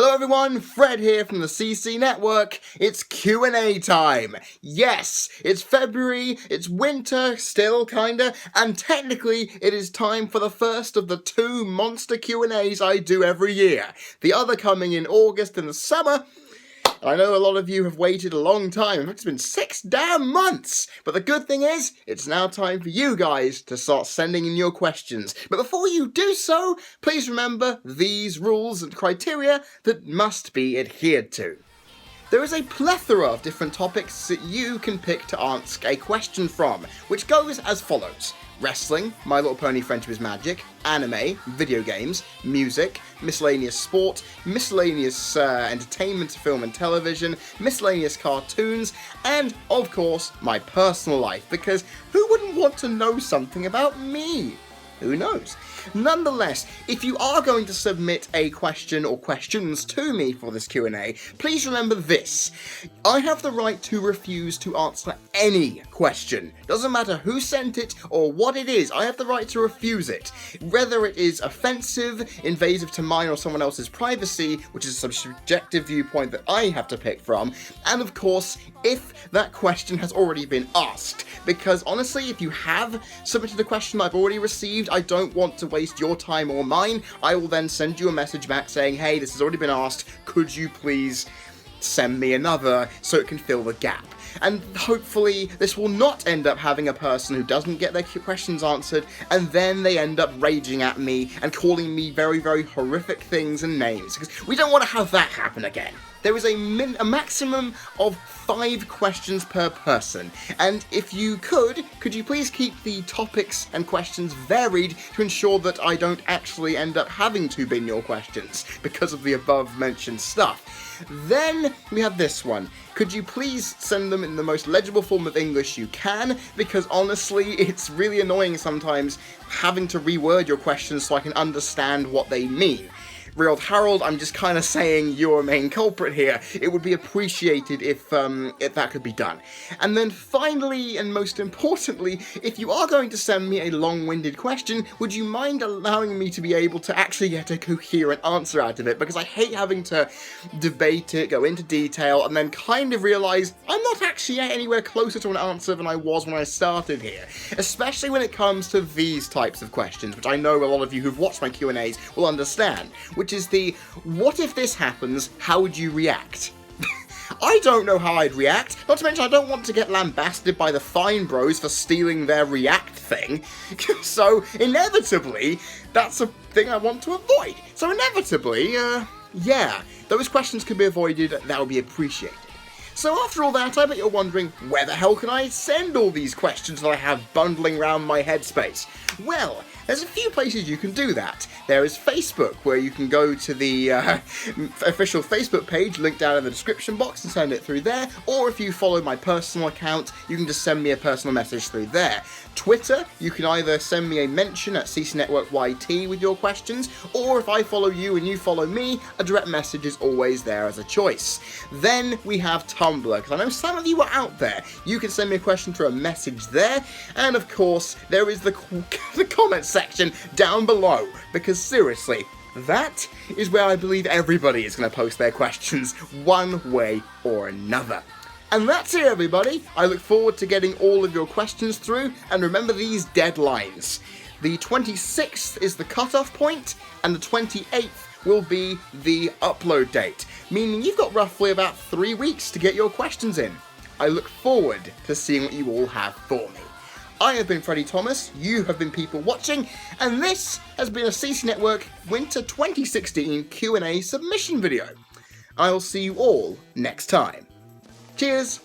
Hello everyone, Fred here from the CC Network. It's Q&A time. Yes, it's February, it's winter, still kinda, and technically it is time for the first of the 2 monster Q&As I do every year. The other coming in August in the summer. I know a lot of you have waited a long time. In fact, it's been 6 damn months. But the good thing is, it's now time for you guys to start sending in your questions. But before you do so, please remember these rules and criteria that must be adhered to. There is a plethora of different topics that you can pick to ask a question from, which goes as follows. Wrestling, My Little Pony Friendship is Magic, anime, video games, music, miscellaneous sport, miscellaneous entertainment, film and television, miscellaneous cartoons, and, of course, my personal life, because who wouldn't want to know something about me? Who knows? Nonetheless, if you are going to submit a question or questions to me for this Q&A, please remember this. I have the right to refuse to answer any question. Doesn't matter who sent it or what it is, I have the right to refuse it. Whether it is offensive, invasive to mine or someone else's privacy, which is some subjective viewpoint that I have to pick from, and of course, if that question has already been asked. Because honestly, if you have submitted a question I've already received, I don't want to waste your time or mine. I will then send you a message back saying, hey, this has already been asked, could you please send me another so it can fill the gap. And hopefully this will not end up having a person who doesn't get their questions answered and then they end up raging at me and calling me very, very horrific things and names, because we don't want to have that happen again. There is a maximum of 5 questions per person, and if you could you please keep the topics and questions varied to ensure that I don't actually end up having to bin your questions because of the above mentioned stuff. Then we have this one. Could you please send them in the most legible form of English you can, because honestly it's really annoying sometimes having to reword your questions so I can understand what they mean. Real Harold, I'm just kind of saying you're a main culprit here. It would be appreciated if that could be done. And then finally, and most importantly, if you are going to send me a long-winded question, would you mind allowing me to be able to actually get a coherent answer out of it? Because I hate having to debate it, go into detail, and then kind of realise I'm not actually anywhere closer to an answer than I was when I started here. Especially when it comes to these types of questions, which I know a lot of you who've watched my Q&As will understand. Which is the, what if this happens, how would you react? I don't know how I'd react, not to mention I don't want to get lambasted by the Fine Bros for stealing their React thing, so inevitably, that's a thing I want to avoid. So inevitably, yeah, those questions could be avoided, that would be appreciated. So after all that, I bet you're wondering, where the hell can I send all these questions that I have bundling around my headspace? Well, there's a few places you can do that. There is Facebook, where you can go to the official Facebook page, linked down in the description box, and send it through there. Or if you follow my personal account, you can just send me a personal message through there. Twitter, you can either send me a mention at CCNetworkYT with your questions, or if I follow you and you follow me, a direct message is always there as a choice. Then we have Tumblr, because I know some of you are out there. You can send me a question through a message there, and of course, there is the comment section down below, because seriously, that is where I believe everybody is going to post their questions, one way or another. And that's it, everybody. I look forward to getting all of your questions through, and remember these deadlines. The 26th is the cutoff point, and the 28th will be the upload date, meaning you've got roughly about 3 weeks to get your questions in. I look forward to seeing what you all have for me. I have been Freddie Thomas, you have been people watching, and this has been a CC Network Winter 2016 Q&A submission video. I will see you all next time. Cheers!